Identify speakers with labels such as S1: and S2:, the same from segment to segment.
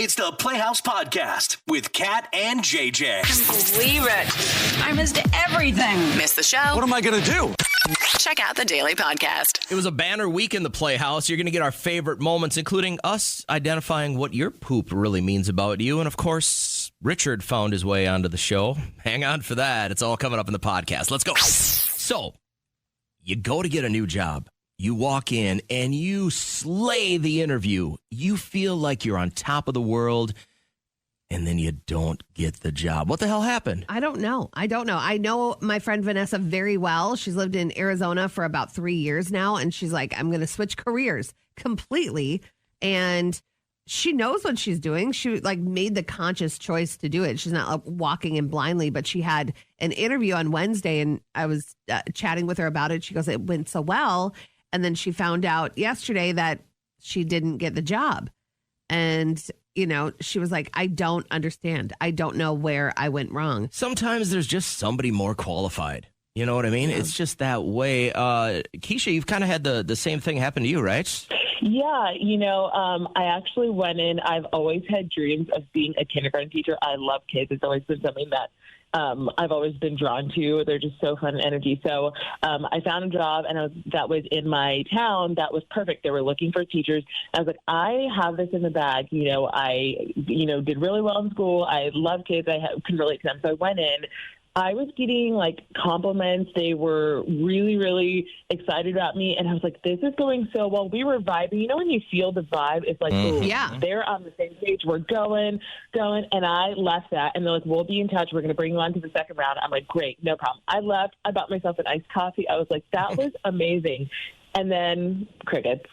S1: It's the Playhouse Podcast with Kat and JJ.
S2: Believe it. I missed everything.
S3: Miss the show?
S4: What am I going to do?
S3: Check out the Daily Podcast.
S5: It was a banner week in the Playhouse. You're going to get our favorite moments, including us identifying what your poop really means about you. And, of course, Richard found his way onto the show. Hang on for that. It's all coming up in the podcast. Let's go. So, you go to get a new job. You walk in and you slay the interview. You feel like you're on top of the world, and then you don't get the job. What the hell happened?
S6: I don't know. I know my friend Vanessa very well. She's lived in Arizona for about 3 years now, and she's like, I'm going to switch careers completely. And she knows what she's doing. She made the conscious choice to do it. She's not walking in blindly, but she had an interview on Wednesday, and I was chatting with her about it. She goes, it went so well. And then she found out yesterday that she didn't get the job. And, she was like, I don't understand. I don't know where I went wrong.
S5: Sometimes there's just somebody more qualified. You know what I mean? Yeah. It's just that way. Keisha, you've kind of had the same thing happen to you, right?
S7: Yeah, I actually went in. I've always had dreams of being a kindergarten teacher. I love kids. It's always been something that I've always been drawn to. They're just so fun and energy. So I found a job, and that was in my town. That was perfect. They were looking for teachers. I was like, I have this in the bag. I did really well in school. I love kids. I can relate to them. So I went in. I was getting compliments. They were really, really excited about me. And I was like, this is going so well. We were vibing. When you feel the vibe, it's like, oh,
S6: yeah,
S7: they're on the same page. We're going. And I left that. And they're like, we'll be in touch. We're going to bring you on to the second round. I'm like, great, no problem. I left. I bought myself an iced coffee. I was like, that was amazing. And then crickets.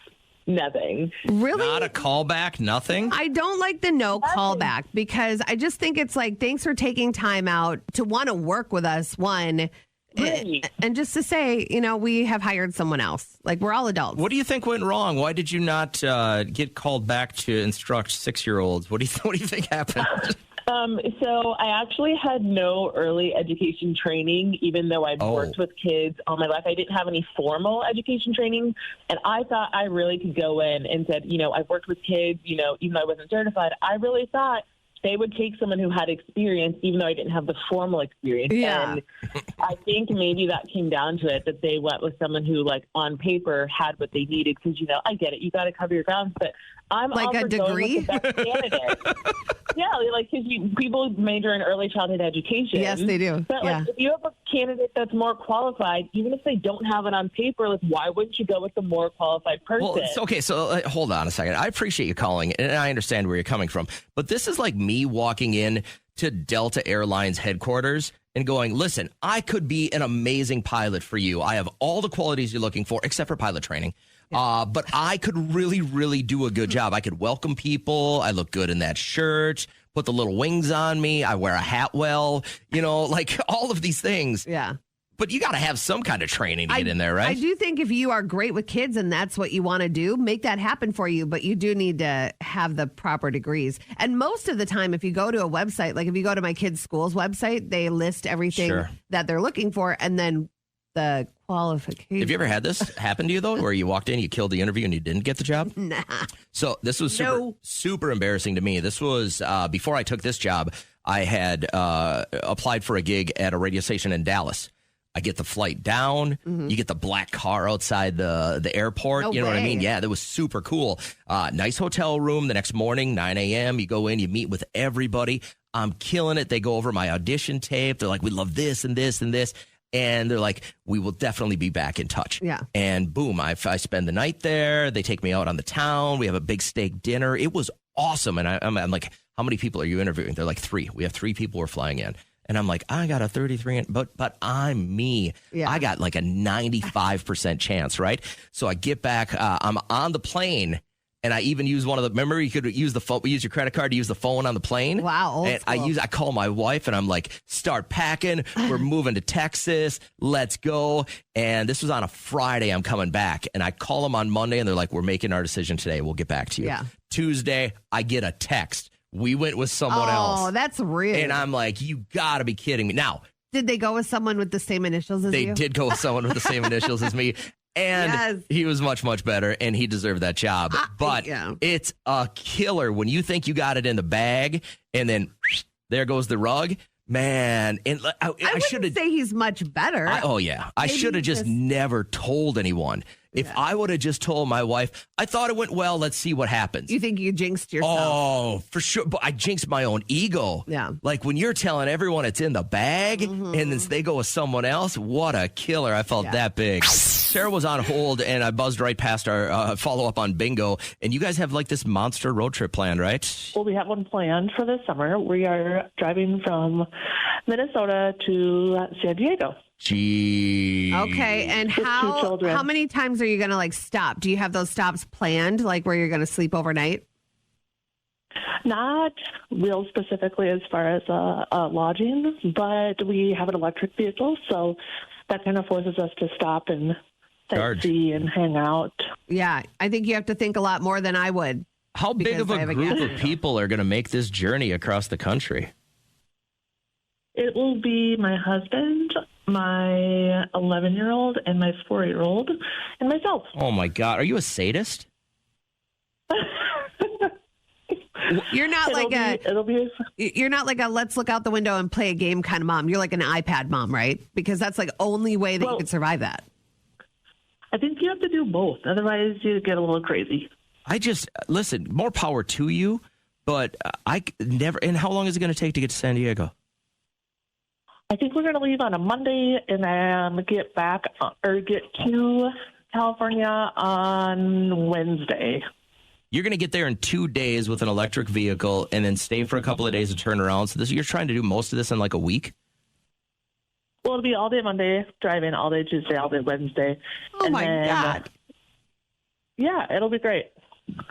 S7: Nothing.
S6: Really?
S5: Not a callback? Nothing?
S6: I don't like the no callback because I just think it's like, thanks for taking time out to want to work with us, one.
S7: Right.
S6: And just to say, we have hired someone else. We're all adults.
S5: What do you think went wrong? Why did you not get called back to instruct 6-year-olds? What do you think happened?
S7: So I actually had no early education training, even though I've worked with kids all my life. I didn't have any formal education training, and I thought I really could go in and said, I've worked with kids, even though I wasn't certified. I really thought they would take someone who had experience, even though I didn't have the formal experience.
S6: Yeah.
S7: And I think maybe that came down to it, that they went with someone who, on paper, had what they needed. Because, I get it. You got to cover your grounds. But I'm
S6: like
S7: also
S6: a degree?
S7: going with the best candidate. Yeah, because people major in early childhood education.
S6: Yes, they do.
S7: But if you have a candidate that's more qualified, even if they don't have it on paper, why wouldn't you go with the more qualified person?
S5: Well, okay, so hold on a second. I appreciate you calling, and I understand where you're coming from. But this is like me walking in to Delta Airlines headquarters and going, listen, I could be an amazing pilot for you. I have all the qualities you're looking for, except for pilot training. But I could really, really do a good job. I could welcome people. I look good in that shirt, put the little wings on me. I wear a hat well, all of these things.
S6: Yeah.
S5: But you got to have some kind of training to get in there, right?
S6: I do think if you are great with kids and that's what you want to do, make that happen for you. But you do need to have the proper degrees. And most of the time, if you go to a website, if you go to my kids' school's website, they list everything that they're looking for. And then the qualifications.
S5: Have you ever had this happen to you, though, where you walked in, you killed the interview, and you didn't get the job?
S6: Nah.
S5: So this was super embarrassing to me. This was before I took this job. I had applied for a gig at a radio station in Dallas. I get the flight down. You get the black car outside the airport.
S6: No
S5: you know
S6: way.
S5: what I mean? Yeah, that was super cool. Nice hotel room. The next morning, 9 a.m., you go in, you meet with everybody. I'm killing it. They go over my audition tape. They're like, we love this and this and this. And they're like, we will definitely be back in touch.
S6: Yeah.
S5: And boom, I spend the night there. They take me out on the town. We have a big steak dinner. It was awesome. And I'm like, how many people are you interviewing? They're like 3. We have 3 people we're flying in. And I'm like, I got a 33, but I'm me.
S6: Yeah.
S5: I got like a 95% chance, right? So I get back, I'm on the plane, and I even use one of the, remember you could use the phone, use your credit card to use the phone on the plane?
S6: Wow, old
S5: and
S6: school.
S5: I call my wife, and I'm like, start packing. We're moving to Texas. Let's go. And this was on a Friday. I'm coming back, and I call them on Monday, and they're like, we're making our decision today. We'll get back to you.
S6: Yeah.
S5: Tuesday, I get a text. We went with someone else.
S6: Oh, that's real.
S5: And I'm like, you got to be kidding me. Now,
S6: did they go with someone with the same initials as you?
S5: they did go with someone with the same initials as me. And he was much, much better, and he deserved that job. But it's a killer when you think you got it in the bag, and then there goes the rug. Man, and I should have
S6: say he's much better.
S5: I should have just never told anyone. If I would have just told my wife, I thought it went well, let's see what happens.
S6: You think you jinxed yourself?
S5: Oh, for sure. But I jinxed my own ego.
S6: Yeah.
S5: Like when you're telling everyone it's in the bag and then they go with someone else, what a killer. I felt that big. Sarah was on hold and I buzzed right past our follow-up on bingo. And you guys have like this monster road trip planned, right?
S7: Well, we have one planned for this summer. We are driving from Minnesota to San Diego.
S5: Gee.
S6: Okay, and how many times are you going to like stop? Do you have those stops planned, like where you're going to sleep overnight?
S7: Not real specifically as far as lodging, but we have an electric vehicle, so that kind of forces us to stop and see and hang out.
S6: Yeah, I think you have to think a lot more than I would.
S5: How big of a group of people are going to make this journey across the country?
S7: It will be my husband, my 11-year-old, and my 4-year-old, and myself.
S5: Oh, my God. Are you a sadist?
S6: You're not you're not like a let's look out the window and play a game kind of mom. You're like an iPad mom, right? Because that's like only way that you could survive that.
S7: I think you have to do both. Otherwise, you get a little crazy.
S5: Listen, more power to you, but I never. And how long is it going to take to get to San Diego?
S7: I think we're going to leave on a Monday and get to California on Wednesday.
S5: You're going to get there in 2 days with an electric vehicle and then stay for a couple of days to turn around. So you're trying to do most of this in like a week?
S7: Well, it'll be all day Monday, driving all day Tuesday, all day Wednesday.
S6: Oh, my God.
S7: Yeah, it'll be great.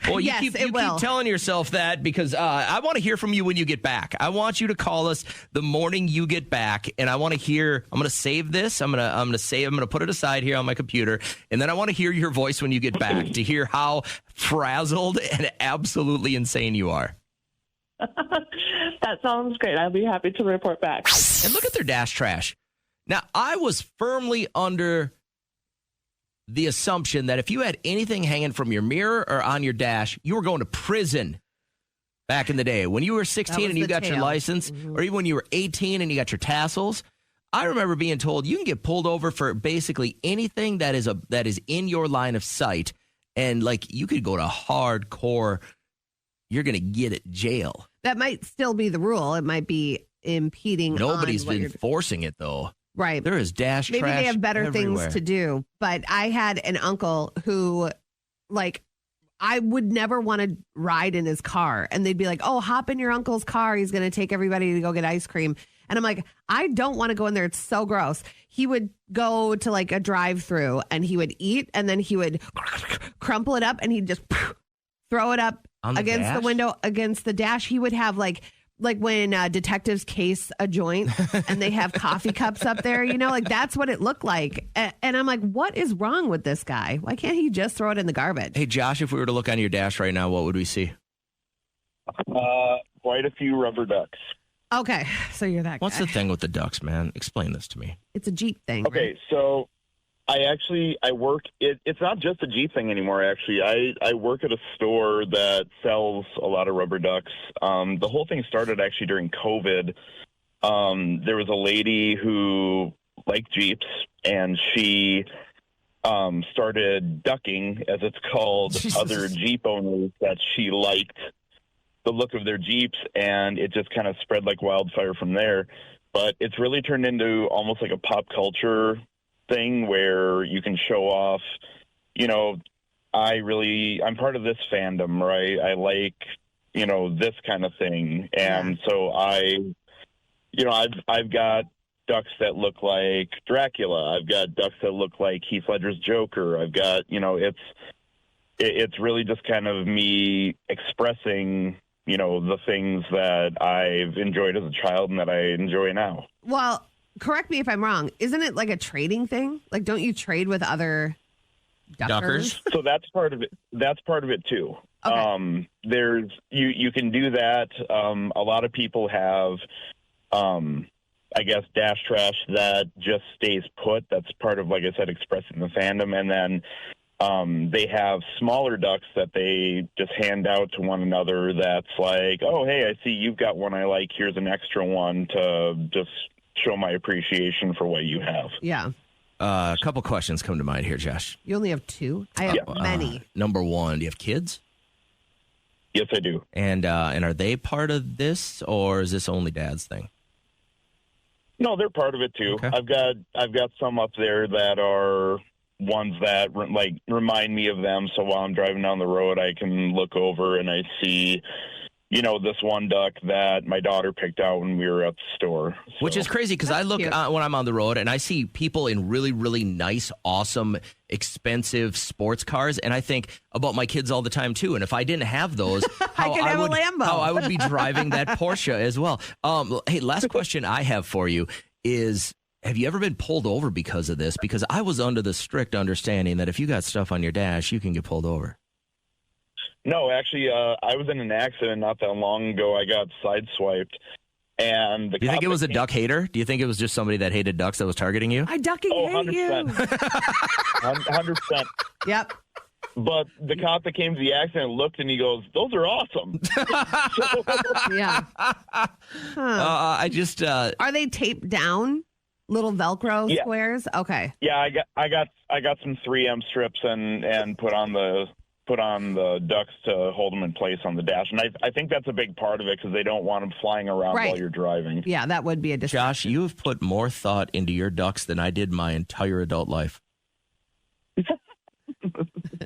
S5: Well, you keep telling yourself that because I want to hear from you when you get back. I want you to call us the morning you get back, and I want to hear. I'm going to save this. I'm going to put it aside here on my computer, and then I want to hear your voice when you get back to hear how frazzled and absolutely insane you are.
S7: That sounds great. I'll be happy to report back.
S5: And look at their dash trash. Now, I was firmly under the assumption that if you had anything hanging from your mirror or on your dash, you were going to prison back in the day. When you were 16 and you got your license, or even when you were 18 and you got your tassels, I remember being told you can get pulled over for basically anything that is in your line of sight, and like you could go to hardcore, you're going to get it jail.
S6: That might still be the rule. It might be impeding.
S5: Nobody's been enforcing it, though.
S6: Right.
S5: There is dash trash.
S6: Maybe they have better
S5: everywhere.
S6: things to do. But I had an uncle who, like, I would never want to ride in his car. And they'd be like, oh, hop in your uncle's car. He's going to take everybody to go get ice cream. And I'm like, I don't want to go in there. It's so gross. He would go to like a drive-through and he would eat and then he would crumple it up and he'd just throw it up against the window, against the dash. He would have like when detectives case a joint and they have coffee cups up there, like that's what it looked like. And I'm like, what is wrong with this guy? Why can't he just throw it in the garbage?
S5: Hey, Josh, if we were to look on your dash right now, what would we see?
S4: Quite a few rubber ducks.
S6: Okay, so you're that guy.
S5: What's the thing with the ducks, man? Explain this to me.
S6: It's a Jeep thing.
S4: Okay, right? So I work, it's not just a Jeep thing anymore, actually. I work at a store that sells a lot of rubber ducks. The whole thing started actually during COVID. There was a lady who liked Jeeps, and she started ducking, as it's called, other Jeep owners that she liked the look of their Jeeps, and it just kind of spread like wildfire from there. But it's really turned into almost like a pop culture thing where you can show off, I'm part of this fandom, right? I like, this kind of thing. And so I've got ducks that look like Dracula. I've got ducks that look like Heath Ledger's Joker. I've got, it's really just kind of me expressing, the things that I've enjoyed as a child and that I enjoy now.
S6: Well, correct me if I'm wrong. Isn't it like a trading thing? Like, don't you trade with other duckers?
S4: So that's part of it. That's part of it too.
S6: Okay.
S4: There's you can do that. A lot of people have. I guess, dash trash that just stays put. That's part of, like I said, expressing the fandom. And then they have smaller ducks that they just hand out to one another. That's like, oh, hey, I see you've got one I like. Here's an extra one to just show my appreciation for what you have.
S6: Yeah.
S5: A couple questions come to mind here, Josh.
S6: You only have 2? I have many.
S5: Number one, do you have kids?
S4: Yes, I do.
S5: And are they part of this, or is this only Dad's thing?
S4: No, they're part of it too.
S5: Okay.
S4: I've got some up there that are ones that remind me of them. So while I'm driving down the road, I can look over and I see, this one duck that my daughter picked out when we were at the store. So.
S5: Which is crazy because I look
S6: cute.
S5: when I'm on the road and I see people in really, really nice, awesome, expensive sports cars, and I think about my kids all the time too. And if I didn't have those,
S6: I could have a Lambo.
S5: how I would be driving that Porsche as well. Hey, last question I have for you is: have you ever been pulled over because of this? Because I was under the strict understanding that if you got stuff on your dash, you can get pulled over.
S4: No, actually, I was in an accident not that long ago. I got sideswiped. And
S5: Do you think it was a duck hater? Do you think it was just somebody that hated ducks that was targeting you?
S6: I ducking hate
S4: 100%.
S6: you.
S4: 100%.
S6: Yep.
S4: But the cop that came to the accident looked and he goes, "Those are awesome."
S6: Yeah.
S5: I just
S6: Are they taped down? Little Velcro
S4: Yeah.
S6: squares? Okay.
S4: Yeah, I got some 3M strips and put on the ducks to hold them in place on the dash. And I think that's a big part of it because they don't want them flying around
S6: Right.
S4: while you're driving.
S6: Yeah, that would be a distraction.
S5: Josh, you have put more thought into your ducks than I did my entire adult life.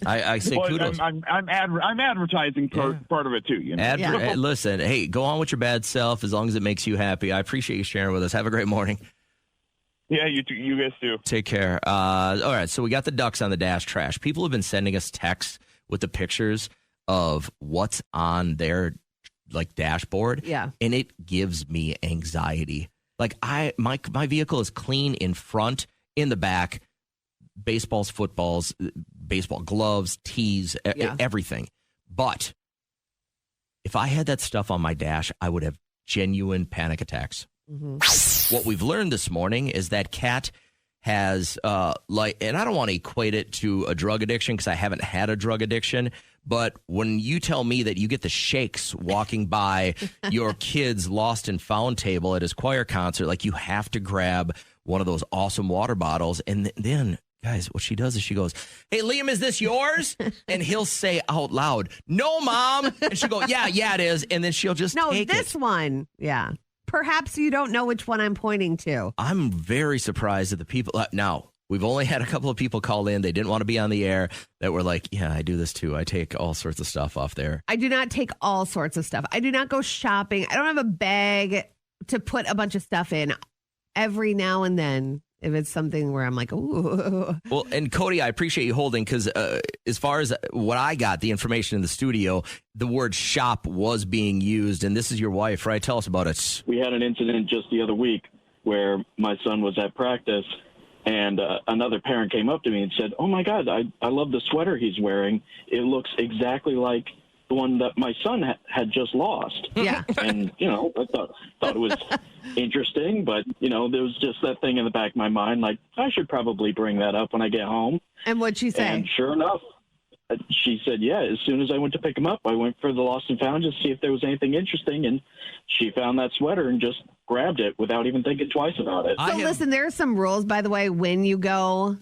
S5: I say
S8: Well,
S5: kudos.
S8: I'm advertising part of it too.
S5: Listen, hey, go on with your bad self as long as it makes you happy. I appreciate you sharing with us. Have a great morning.
S4: Yeah, you guys do.
S5: Take care. All right, so we got the ducks on the dash trash. People have been sending us texts with the pictures of what's on their dashboard.
S6: Yeah.
S5: And it gives me anxiety. Like my vehicle is clean in front, in the back, baseballs, footballs, baseball gloves, tees, everything. But if I had that stuff on my dash, I would have genuine panic attacks. Mm-hmm. What we've learned this morning is that Kat has and I don't want to equate it to a drug addiction because I haven't had a drug addiction, but when you tell me that you get the shakes walking by your kid's lost and found table at his choir concert, like you have to grab one of those awesome water bottles, and then guys, what she does is she goes, "Hey, Liam, is this yours?" And he'll say out loud, "No, Mom." And she'll go, yeah, it is. And then she'll just take
S6: this
S5: it.
S6: one. Yeah. Perhaps you don't know which one I'm pointing to.
S5: I'm very surprised at the people. Now, we've only had a couple of people call in. They didn't want to be on the air that were like, yeah, I do this too. I take all sorts of stuff off there.
S6: I do not take all sorts of stuff. I do not go shopping. I don't have a bag to put a bunch of stuff in. Every now and then, if it's something where I'm like, ooh.
S5: Well, and Cody, I appreciate you holding because as far as what I got, the information in the studio, the word shop was being used. And this is your wife, right? Tell us about it.
S9: We had an incident just the other week where my son was at practice and another parent came up to me and said, "Oh, my God, I love the sweater he's wearing. It looks exactly like the one that my son had just lost."
S6: Yeah.
S9: And, I thought it was interesting, but, there was just that thing in the back of my mind, like, I should probably bring that up when I get home.
S6: And what'd she say?
S9: And sure enough, she said, yeah, as soon as I went to pick him up, I went for the lost and found to see if there was anything interesting, and she found that sweater and just grabbed it without even thinking twice about it.
S6: So listen, there are some rules, by the way, when you go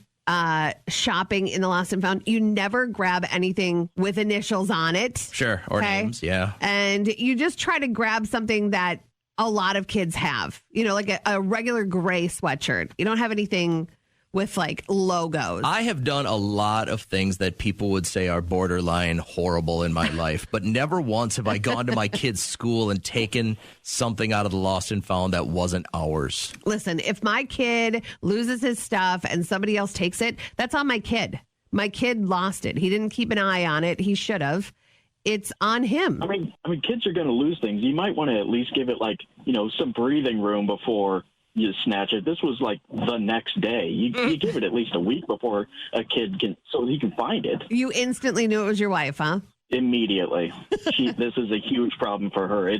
S6: shopping in the lost and found. You never grab anything with initials on it.
S5: Sure, or names, yeah.
S6: And you just try to grab something that a lot of kids have, like a regular gray sweatshirt. You don't have anything with logos.
S5: I have done a lot of things that people would say are borderline horrible in my life, but never once have I gone to my kid's school and taken something out of the lost and found that wasn't ours.
S6: Listen, if my kid loses his stuff and somebody else takes it, that's on my kid. My kid lost it. He didn't keep an eye on it. He should have. It's on him.
S9: I mean, kids are going to lose things. You might want to at least give it some breathing room before you snatch it. This was the next day. You give it at least a week before a kid so he can find it.
S6: You instantly knew it was your wife, huh?
S9: Immediately. This is a huge problem for her.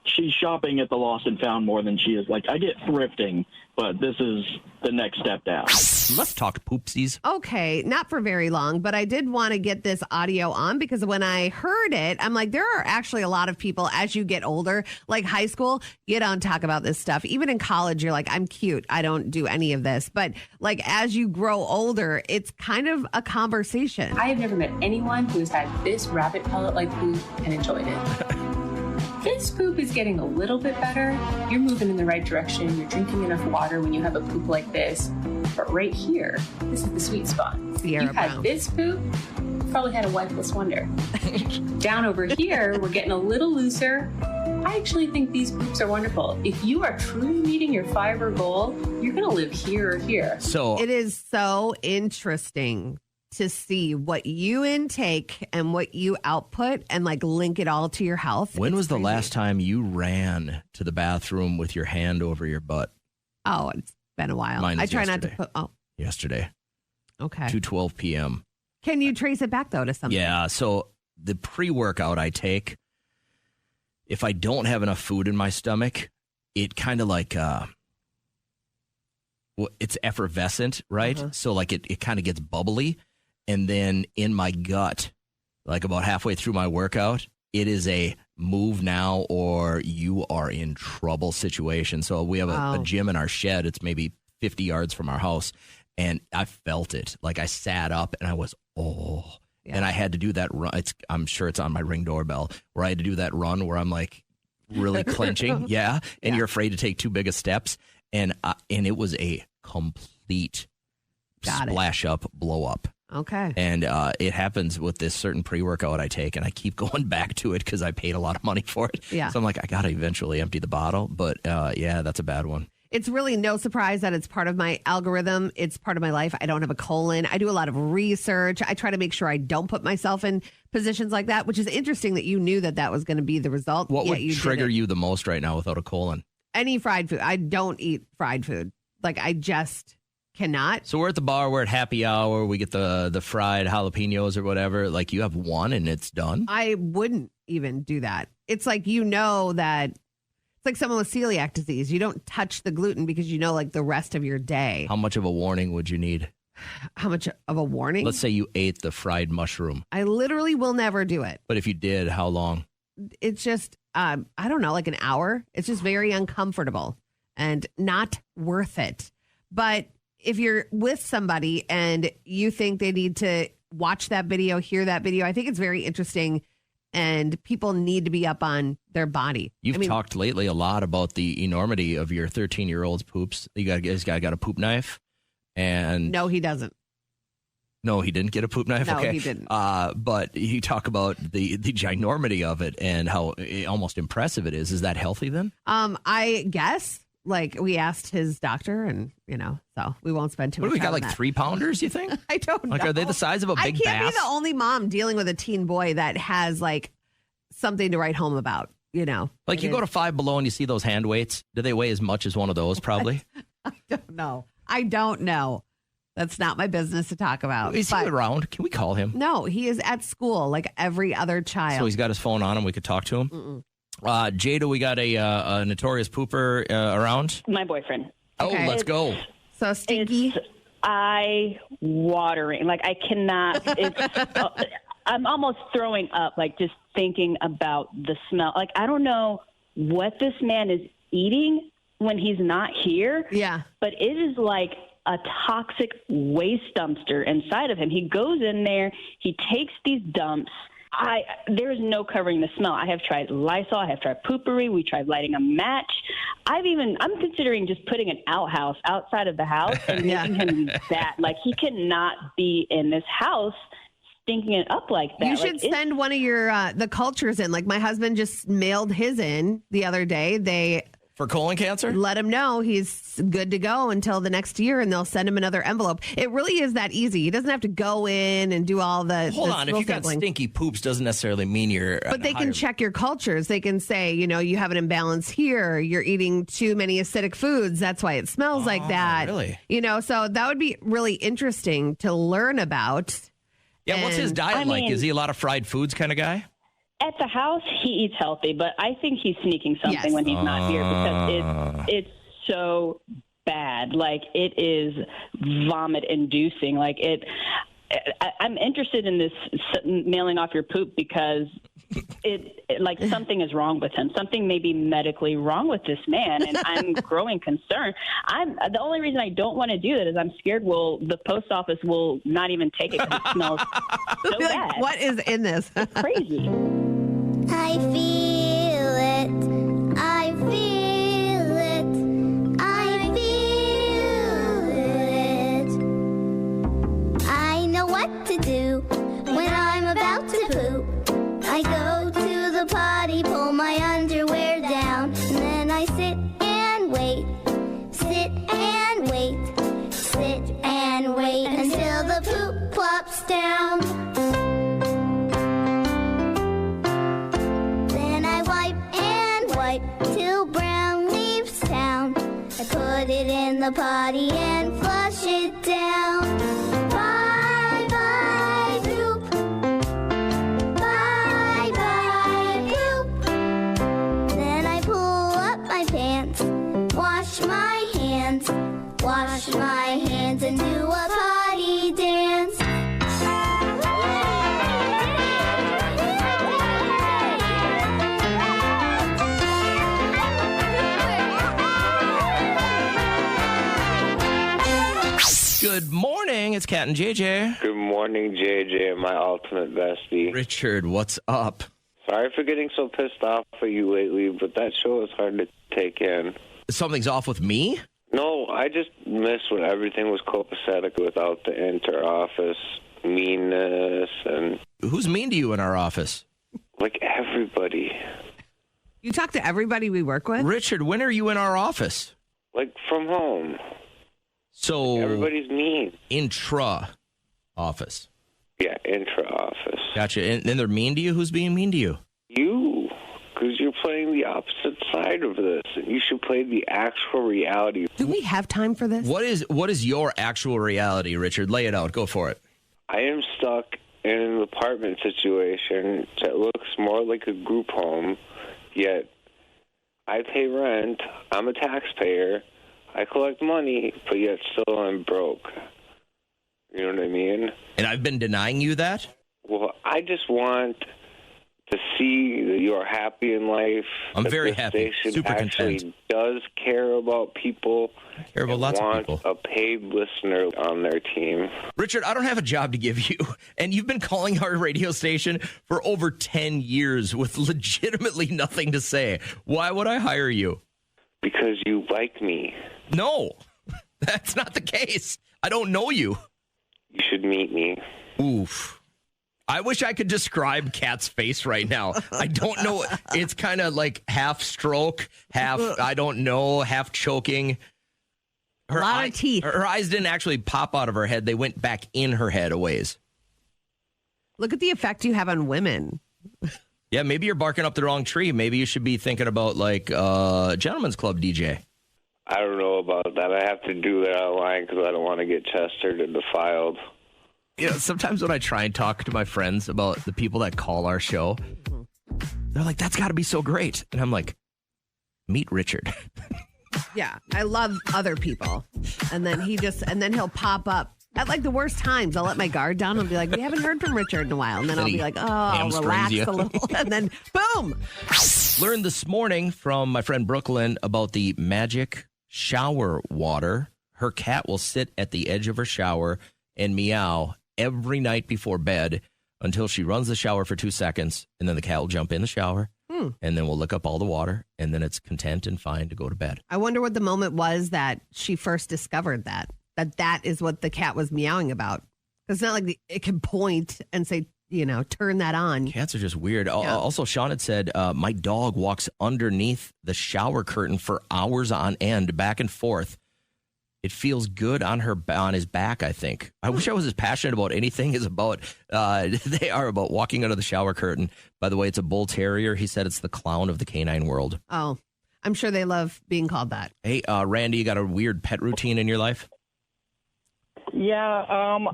S9: She she's shopping at the Lost and Found more than she is. Like, I get thrifting, but this is the next step down.
S5: Let's talk poopsies.
S6: Okay, not for very long, but I did want to get this audio on because when I heard it, I'm like, there are actually a lot of people as you get older, like high school, you don't talk about this stuff. Even in college, you're like, I'm cute. I don't do any of this. But like as you grow older, it's kind of a conversation.
S10: I have never met anyone who's had this rabbit pellet like poop and enjoyed it. This poop is getting a little bit better. You're moving in the right direction. You're drinking enough water when you have a poop like this. But right here, this is the sweet spot.
S6: Sierra
S10: You've had
S6: Brown.
S10: this poop, you've probably had a wifeless wonder. Down over here, we're getting a little looser. I actually think these poops are wonderful. If you are truly meeting your fiber goal, you're going to live here or here.
S5: So
S6: It is so interesting to see what you intake and what you output and like link it all to your health.
S5: when
S6: It's
S5: was the
S6: crazy.
S5: last time you ran to the bathroom with your hand over your butt?
S6: Oh, it's been a while.
S5: Mine
S6: I
S5: was
S6: try not to
S5: yesterday.
S6: put. Oh,
S5: Yesterday,
S6: okay.
S5: 2:12 p.m.
S6: Can you trace it back though to something?
S5: Yeah, so the pre-workout I take, if I don't have enough food in my stomach, it kind of like it's effervescent, right?
S6: Uh-huh.
S5: So like it kind of gets bubbly, and then in my gut, like about halfway through my workout, it is a move now or you are in trouble situation. So we have a
S6: Wow.
S5: gym in our shed. It's maybe 50 yards from our house, and I felt it. Like I sat up and I was,
S6: Yeah.
S5: and I had to do that run. I'm sure it's on my Ring doorbell where I had to do that run where I'm like really clenching. Yeah. And you're afraid to take too big of steps. And it was a complete
S6: Got it.
S5: splash up, blow up.
S6: Okay.
S5: And it happens with this certain pre-workout I take, and I keep going back to it because I paid a lot of money for it.
S6: Yeah.
S5: So I'm like, I got to eventually empty the bottle. But yeah, that's a bad one.
S6: It's really no surprise that it's part of my algorithm. It's part of my life. I don't have a colon. I do a lot of research. I try to make sure I don't put myself in positions like that, which is interesting that you knew that that was going to be the result.
S5: What
S6: yet
S5: would
S6: you did
S5: trigger
S6: it.
S5: you the most right now without a colon?
S6: Any fried food. I don't eat fried food. Like I just cannot.
S5: So we're at the bar, we're at happy hour, we get the fried jalapenos or whatever. Like you have one and it's done.
S6: I wouldn't even do that. It's like, you know, that it's like someone with celiac disease. You don't touch the gluten because you know, like the rest of your day.
S5: How much of a warning would you need?
S6: How much of a warning?
S5: Let's say you ate the fried mushroom,
S6: I literally will never do it.
S5: but if you did, how long?
S6: It's just, I don't know, like an hour. It's just very uncomfortable and not worth it. But if you're with somebody and you think they need to watch that video, hear that video, I think it's very interesting, and people need to be up on their body.
S5: You've talked lately a lot about the enormity of your 13-year-old's poops. This guy got a poop knife, and
S6: No, he doesn't.
S5: no, he didn't get a poop knife.
S6: No,
S5: okay.
S6: he didn't.
S5: But you talk about the ginormity of it and how almost impressive it is. Is that healthy then?
S6: I guess, like, we asked his doctor, and, you know, so we won't spend too
S5: What
S6: much
S5: do we
S6: time
S5: got,
S6: on
S5: like
S6: that.
S5: 3-pounders, you think?
S6: I don't know.
S5: Like, are they the size of a big
S6: I can't
S5: bass?
S6: be the only mom dealing with a teen boy that has, like, something to write home about, you know?
S5: Like, you go to Five Below and you see those hand weights. Do they weigh as much as one of those, probably?
S6: I don't know. That's not my business to talk about.
S5: Is he
S6: But
S5: around? Can we call him?
S6: no, he is at school like every other child.
S5: So he's got his phone on him. We could talk to him. Jada, we got a notorious pooper around.
S11: My boyfriend.
S5: Oh,
S6: Okay.
S5: let's go.
S6: So stinky.
S11: It's eye-watering. Like, I cannot. It's, I'm almost throwing up, like, just thinking about the smell. Like, I don't know what this man is eating when he's not here.
S6: Yeah.
S11: But it is like a toxic waste dumpster inside of him. He goes in there. He takes these dumps. There is no covering the smell. I have tried Lysol. I have tried Poopery. We tried lighting a match. I'm considering just putting an outhouse outside of the house and making him use that. Like, he cannot be in this house stinking it up like that.
S6: You
S11: Like,
S6: should send one of your the cultures in. Like, my husband just mailed his in the other day. They
S5: For colon cancer?
S6: let him know he's good to go until the next year, and they'll send him another envelope. It really is that easy. He doesn't have to go in and do all the
S5: Hold
S6: the
S5: on. If you got
S6: sampling.
S5: stinky poops, doesn't necessarily mean you're.
S6: But they can check your cultures. They can say, you know, you have an imbalance here. You're eating too many acidic foods. That's why it smells like that.
S5: really?
S6: You know, so that would be really interesting to learn about.
S5: Yeah, what's his
S6: And-
S5: diet
S11: I
S5: like?
S11: mean-
S5: Is he a lot of fried foods kind of guy?
S11: At the house, he eats healthy, but I think he's sneaking something when he's not here because it's so bad. Like, it is vomit-inducing. Like, I'm interested in this mailing off your poop because like something is wrong with him. Something may be medically wrong with this man, and I'm growing concerned. The only reason I don't want to do that is I'm scared the post office will not even take it because it smells so bad.
S6: What is in this?
S11: It's crazy.
S12: I feel it. I feel it. I feel it. I know what to do when I'm about to poop. I go to the potty, pull my underwear down, and then I sit and wait, sit and wait, sit and wait until the poop plops down. Then I wipe and wipe till brown leaves down. I put it in the potty and flush it down. Bye bye poop. Bye bye poop. Then I pull up my pants, wash my hands and do a potty dance.
S5: Good morning. It's Cat and JJ.
S13: Good morning, JJ, my ultimate bestie.
S5: Richard, what's up?
S13: Sorry for getting so pissed off at you lately, but that show is hard to take in.
S5: Something's off with me?
S13: No, I just miss when everything was copacetic without the inter-office meanness and...
S5: Who's mean to you in our office?
S13: Like everybody.
S6: You talk to everybody we work with?
S5: Richard, when are you in our office?
S13: Like from home.
S5: So...
S13: Like everybody's mean.
S5: Intra-office.
S13: Yeah, intra-office.
S5: Gotcha. And they're mean to you? Who's being mean to you?
S13: You. Because you're playing the opposite side of this. And you should play the actual reality.
S6: Do we have time for this?
S5: What is your actual reality, Richard? Lay it out. Go for it.
S13: I am stuck in an apartment situation that looks more like a group home, yet I pay rent, I'm a taxpayer, I collect money, but yet still I'm broke. You know what I mean?
S5: And I've been denying you that?
S13: Well, I just want to see that you are happy in life.
S5: I'm
S13: that
S5: very
S13: this
S5: happy,
S13: station
S5: super
S13: actually
S5: content.
S13: does care about people.
S5: I care about lots of people.
S13: A paid listener on their team.
S5: Richard, I don't have a job to give you, and you've been calling our radio station for over 10 years with legitimately nothing to say. Why would I hire you?
S13: Because you like me.
S5: No, that's not the case. I don't know you.
S13: You should meet me.
S5: Oof. I wish I could describe Kat's face right now. I don't know. It's kind of like half stroke, half, I don't know, half choking.
S6: A lot of teeth.
S5: Her eyes didn't actually pop out of her head. They went back in her head a ways.
S6: Look at the effect you have on women.
S5: Yeah, maybe you're barking up the wrong tree. Maybe you should be thinking about like Gentleman's Club DJ.
S13: I don't know about that. I have to do that online because I don't want to get chestered and defiled.
S5: You know, sometimes when I try and talk to my friends about the people that call our show, they're like, that's got to be so great. And I'm like, meet Richard.
S6: Yeah, I love other people. And then he'll pop up at like the worst times. I'll let my guard down and be like, we haven't heard from Richard in a while. And then I'll be like, oh, I'll relax a little. And then boom.
S5: Learned this morning from my friend Brooklyn about the magic shower water. Her cat will sit at the edge of her shower and meow every night before bed until she runs the shower for 2 seconds, and then the cat will jump in the shower, and then we'll lick up all the water, and then it's content and fine to go to bed.
S6: I wonder what the moment was that she first discovered that is what the cat was meowing about. It's not like it can point and say, turn that on.
S5: Cats are just weird.
S6: Yeah.
S5: Also, Sean had said, my dog walks underneath the shower curtain for hours on end, back and forth. It feels good on his back, I think. I wish I was as passionate about anything as about they are about walking under the shower curtain. By the way, it's a bull terrier. He said it's the clown of the canine world.
S6: Oh, I'm sure they love being called that.
S5: Hey, Randy, you got a weird pet routine in your life?
S14: Yeah,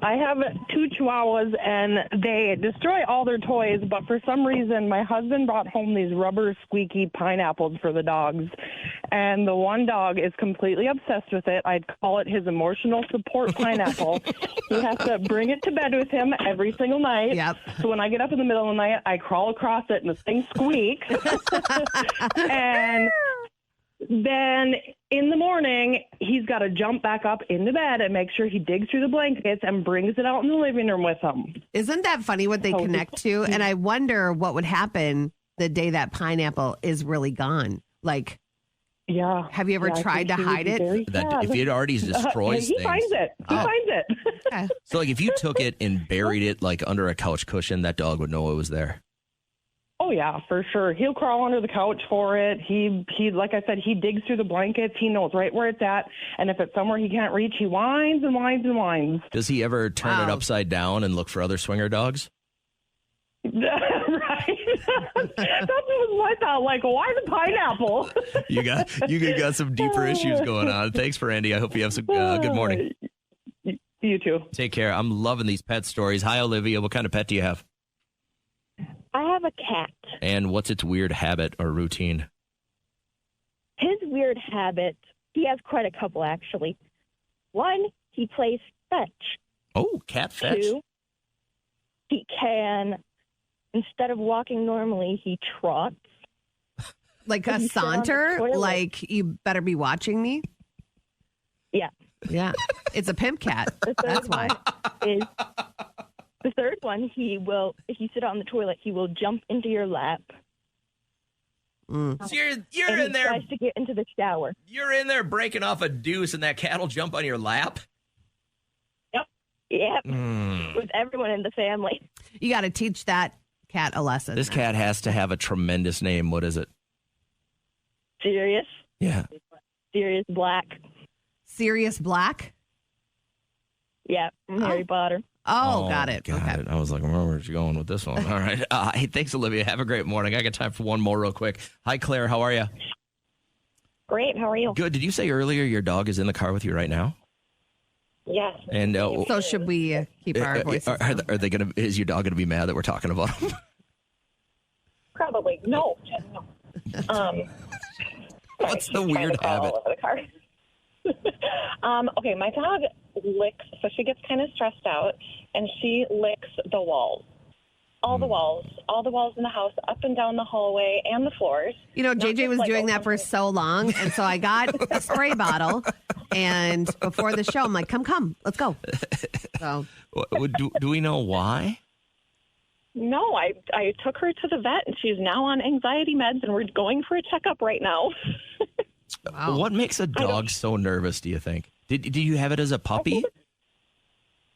S14: I have 2 Chihuahuas, and they destroy all their toys, but for some reason, my husband brought home these rubber squeaky pineapples for the dogs, and the one dog is completely obsessed with it. I'd call it his emotional support pineapple. He has to bring it to bed with him every single night.
S6: Yep.
S14: So when I get up in the middle of the night, I crawl across it, and the thing squeaks. And then in the morning, he's got to jump back up into bed and make sure he digs through the blankets and brings it out in the living room with him.
S6: Isn't that funny what they connect to? And I wonder what would happen the day that pineapple is really gone. Like,
S14: yeah.
S6: Have you ever tried to hide it?
S5: That if it already destroys
S14: he
S5: things.
S14: finds it. He finds it.
S6: Okay.
S5: So, like, if you took it and buried it, like, under a couch cushion, that dog would know it was there.
S14: Oh, yeah, for sure. He'll crawl under the couch for it. He, like I said, he digs through the blankets. He knows right where it's at. And if it's somewhere he can't reach, he whines and whines and whines.
S5: Does he ever turn it upside down and look for other swinger dogs?
S14: Right. That's what I thought. Like, why the pineapple?
S5: You got some deeper issues going on. Thanks for Andy. I hope you have some good morning.
S14: You too.
S5: Take care. I'm loving these pet stories. Hi, Olivia. What kind of pet do you have?
S15: I have a cat.
S5: And what's its weird habit or routine?
S15: His weird habit, he has quite a couple, actually. One, he plays fetch.
S5: Oh, cat fetch.
S15: 2, he can, instead of walking normally, he trots.
S6: Like a saunter? Like, you better be watching me?
S15: Yeah.
S6: Yeah. It's a pimp cat. That's why.
S15: The third one, he will, if you sit on the toilet, he will jump into your lap.
S5: So you're
S15: and
S5: in there.
S15: Tries to get into the shower.
S5: You're in there breaking off a deuce, and that cat will jump on your lap?
S15: Yep. With everyone in the family.
S6: You got to teach that cat a lesson.
S5: This cat has to have a tremendous name. What is it?
S15: Sirius.
S5: Yeah.
S15: Sirius Black.
S6: Sirius Black?
S15: Yeah, from Harry Potter.
S6: Oh, got it.
S5: Got it. I was like, where's you going with this one? All right. Hey, thanks, Olivia. Have a great morning. I got time for one more real quick. Hi, Claire. How are you?
S15: Great. How are you?
S5: Good. Did you say earlier your dog is in the car with you right now?
S15: Yes.
S5: And
S6: so should we keep our voices down?
S5: Are they going to? Is your dog going to be mad that we're talking about him?
S15: Probably. No.
S5: What's the weird habit?
S15: All over the car. Okay, my dog licks, so she gets kind of stressed out, and she licks the walls. All the walls in the house, up and down the hallway and the floors.
S6: You know, JJ was doing that for so long, and so I got a spray bottle, and before the show, I'm like, come, let's go. So,
S5: do we know why?
S15: No, I took her to the vet, and she's now on anxiety meds, and we're going for a checkup right now.
S6: Wow.
S5: What makes a dog so nervous, do you think? Did you have it as a puppy?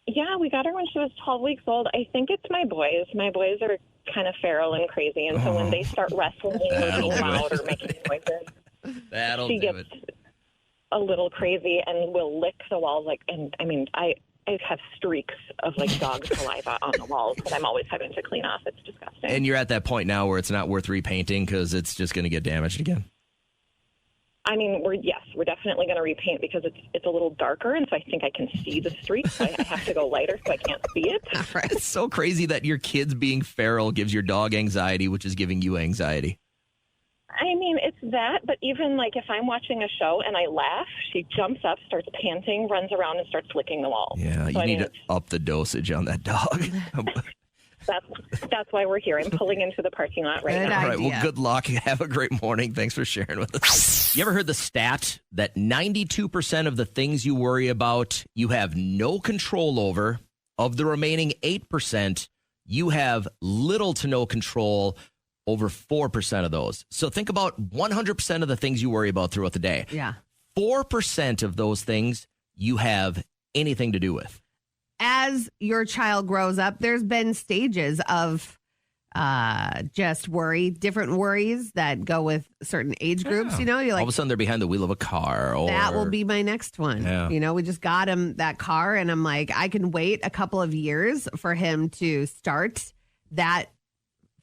S15: Yeah, we got her when she was 12 weeks old. I think it's my boys. My boys are kind of feral and crazy, and so when they start wrestling or being loud or making noises, she gets a little crazy and will lick the walls. I have streaks of dog saliva on the walls that I'm always having to clean off. It's disgusting.
S5: And you're at that point now where it's not worth repainting because it's just going to get damaged again.
S15: I mean, we're definitely going to repaint because it's a little darker, and so I think I can see the streaks. So I have to go lighter so I can't see it.
S5: It's so crazy that your kids being feral gives your dog anxiety, which is giving you anxiety.
S15: I mean, it's that, but even if I'm watching a show and I laugh, she jumps up, starts panting, runs around, and starts licking the wall.
S5: Yeah, you need to up the dosage on that dog.
S15: That's why we're here. I'm pulling into the parking lot right now.
S5: All right, well, good luck. Have a great morning. Thanks for sharing with us. You ever heard the stat that 92% of the things you worry about, you have no control over? Of the remaining 8%, you have little to no control over 4% of those. So think about 100% of the things you worry about throughout the day.
S6: Yeah.
S5: 4% of those things you have anything to do with.
S6: As your child grows up, there's been stages of just worry, different worries that go with certain age groups. You know, you're
S5: all
S6: like,
S5: of a sudden they're behind the wheel of a car. Or
S6: that will be my next one.
S5: Yeah.
S6: You know, we just got him that car, and I'm like, I can wait a couple of years for him to start that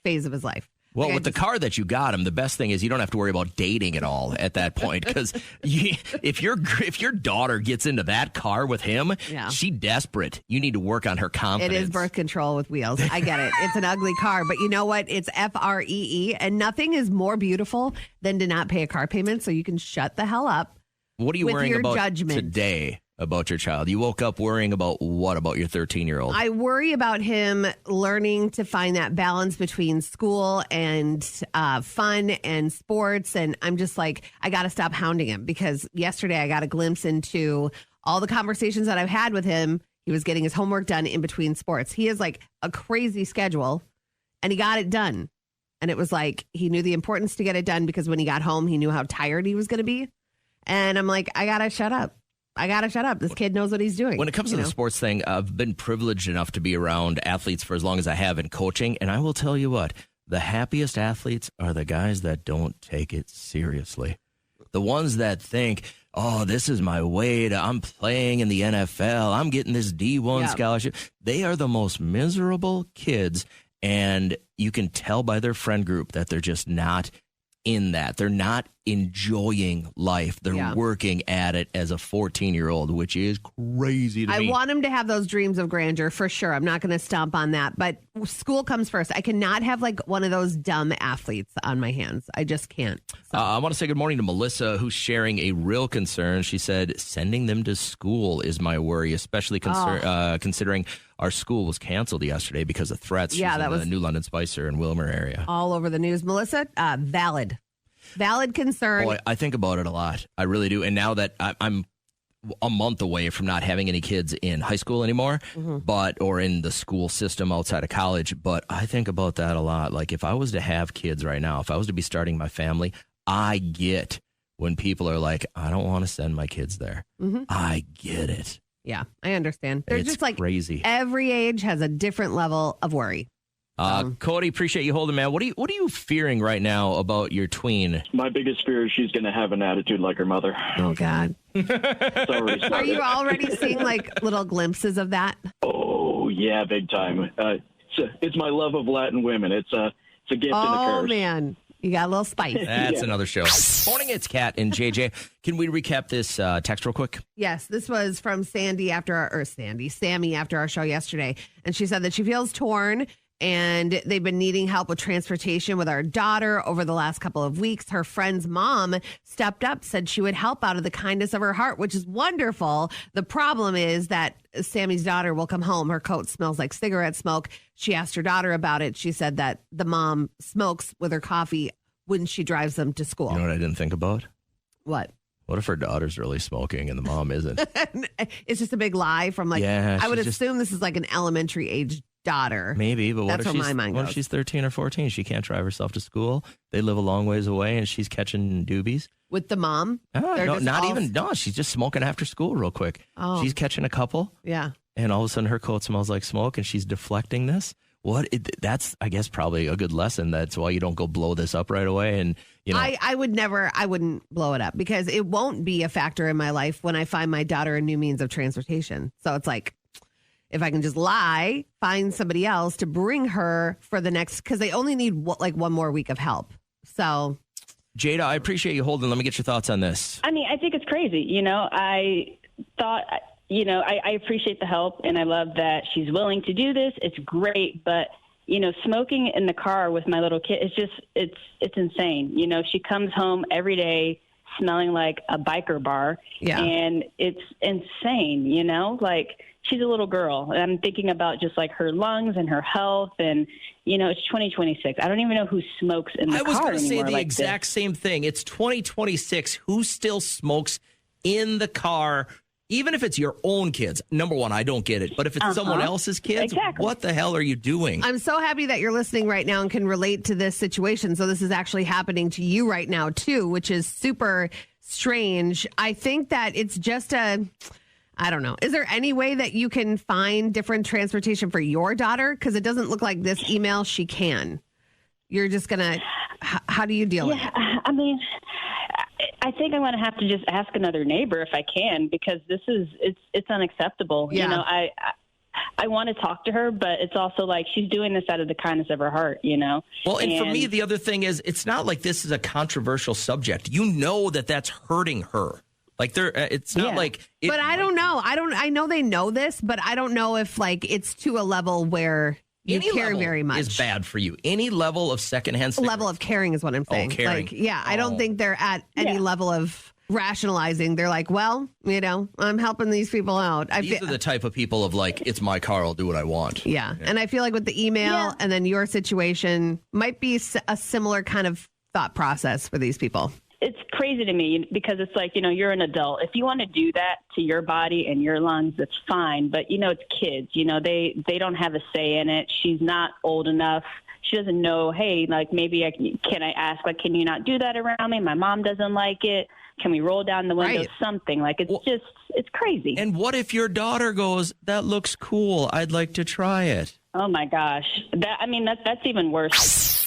S6: phase of his life.
S5: Well, with the car that you got him, the best thing is you don't have to worry about dating at all at that point. Because if your daughter gets into that car with him, she's desperate. You need to work on her confidence.
S6: It is birth control with wheels. I get it. It's an ugly car, but you know what? It's FREE, and nothing is more beautiful than to not pay a car payment, so you can shut the hell up.
S5: What are you
S6: with
S5: worrying
S6: your
S5: about
S6: judgment
S5: today? About your child? You woke up worrying about what about your 13-year-old?
S6: I worry about him learning to find that balance between school and fun and sports. And I'm just like, I got to stop hounding him, because yesterday I got a glimpse into all the conversations that I've had with him. He was getting his homework done in between sports. He has like a crazy schedule, and he got it done. And it was like, he knew the importance to get it done, because when he got home, he knew how tired he was going to be. And I'm like, I got to shut up. This kid knows what he's doing.
S5: When it comes to the sports thing, I've been privileged enough to be around athletes for as long as I have in coaching. And I will tell you what, the happiest athletes are the guys that don't take it seriously. The ones that think, oh, this is my way to, I'm playing in the NFL. I'm getting this D1 scholarship. They are the most miserable kids. And you can tell by their friend group that they're just not in that. They're not enjoying life. They're working at it as a 14-year-old, which is crazy to me.
S6: I want him to have those dreams of grandeur for sure. I'm not going to stomp on that, but school comes first. I cannot have like one of those dumb athletes on my hands. I just can't. So.
S5: I want to say good morning to Melissa, who's sharing a real concern. She said, sending them to school is my worry, especially considering our school was canceled yesterday because of threats.
S6: Yeah, that was
S5: the New London Spicer and Wilmer area.
S6: All over the news. Melissa, valid concern.
S5: Boy, I think about it a lot. I really do. And now that I'm a month away from not having any kids in high school anymore, or in the school system outside of college, but I think about that a lot. Like if I was to have kids right now, if I was to be starting my family, I get when people are like, I don't want to send my kids there. I get it.
S6: Yeah, I understand. They're
S5: It's
S6: just like
S5: crazy.
S6: Every age has a different level of worry.
S5: Cody, appreciate you holding, man. What are you fearing right now about your tween?
S9: My biggest fear is she's going to have an attitude like her mother.
S6: Oh, God. Are you already seeing like little glimpses of that?
S9: Oh, yeah, big time. It's my love of Latin women. It's a gift and a curse.
S6: Oh, man. You got a little spice.
S5: That's another show. Morning, it's Kat and JJ. Can we recap this text real quick?
S6: Yes, this was from Sammy after our show yesterday. And she said that she feels torn, and they've been needing help with transportation with our daughter over the last couple of weeks. Her friend's mom stepped up, said she would help out of the kindness of her heart, which is wonderful. The problem is that Sammy's daughter will come home. Her coat smells like cigarette smoke. She asked her daughter about it. She said that the mom smokes with her coffee when she drives them to school.
S5: You know what I didn't think about?
S6: What?
S5: What if her daughter's really smoking and the mom isn't?
S6: It's just a big lie from I would assume this is like an elementary age daughter.
S5: Maybe, but
S6: what if
S5: she's 13 or 14? She can't drive herself to school. They live a long ways away, and she's catching doobies.
S6: With the mom?
S5: No, she's just smoking after school real quick.
S6: Oh.
S5: She's catching a couple.
S6: Yeah.
S5: And all of a sudden her coat smells like smoke, and she's deflecting this. That's, I guess, probably a good lesson. That's why you don't go blow this up right away. And, you know,
S6: I wouldn't blow it up, because it won't be a factor in my life when I find my daughter a new means of transportation. So it's like, if I can just lie, find somebody else to bring her for the next, because they only need one more week of help. So,
S5: Jada, I appreciate you holding. Let me get your thoughts on this.
S11: I mean, I think it's crazy. You know, I thought, I appreciate the help, and I love that she's willing to do this. It's great, but smoking in the car with my little kid, it's insane. She comes home every day smelling like a biker bar, and it's insane. Like, she's a little girl, and I'm thinking about just like her lungs and her health, and it's 2026. I don't even know who smokes in the car anymore.
S5: I was going to say the
S11: like
S5: exact
S11: this.
S5: same thing. It's 2026. Who still smokes in the car? Even if it's your own kids. Number one, I don't get it. But if it's someone else's kids, what the hell are you doing?
S6: I'm so happy that you're listening right now and can relate to this situation. So this is actually happening to you right now, too, which is super strange. I think that it's just I don't know. Is there any way that you can find different transportation for your daughter? Because it doesn't look like this email she can. You're just going to, how do you deal with it?
S11: I mean, I think I'm going to have to just ask another neighbor if I can, because it's unacceptable.
S6: Yeah.
S11: I want to talk to her, but it's also like she's doing this out of the kindness of her heart, you know?
S5: Well, and for me, the other thing is it's not like this is a controversial subject. You know that that's hurting her. Like it's not like.
S6: But I don't know. I know they know this, but I don't know if like it's to a level where you care very much.
S5: Is bad for you. Any level of secondhand cigarettes.
S6: Level of caring is what I'm saying.
S5: Caring.
S6: Like, I don't think they're at any level of rationalizing. They're like, well, you know, I'm helping these people out.
S5: These are the type of people of like, it's my car, I'll do what I want.
S6: Yeah. And I feel like with the email and then your situation might be a similar kind of thought process for these people.
S11: It's crazy to me because it's like, you know, you're an adult. If you want to do that to your body and your lungs, that's fine. But, you know, it's kids. You know, they don't have a say in it. She's not old enough. She doesn't know, hey, like maybe can I ask, like, can you not do that around me? My mom doesn't like it. Can we roll down the window?
S5: Right.
S11: Something like it's crazy.
S5: And what if your daughter goes, that looks cool, I'd like to try it?
S11: Oh, my gosh. That's even worse.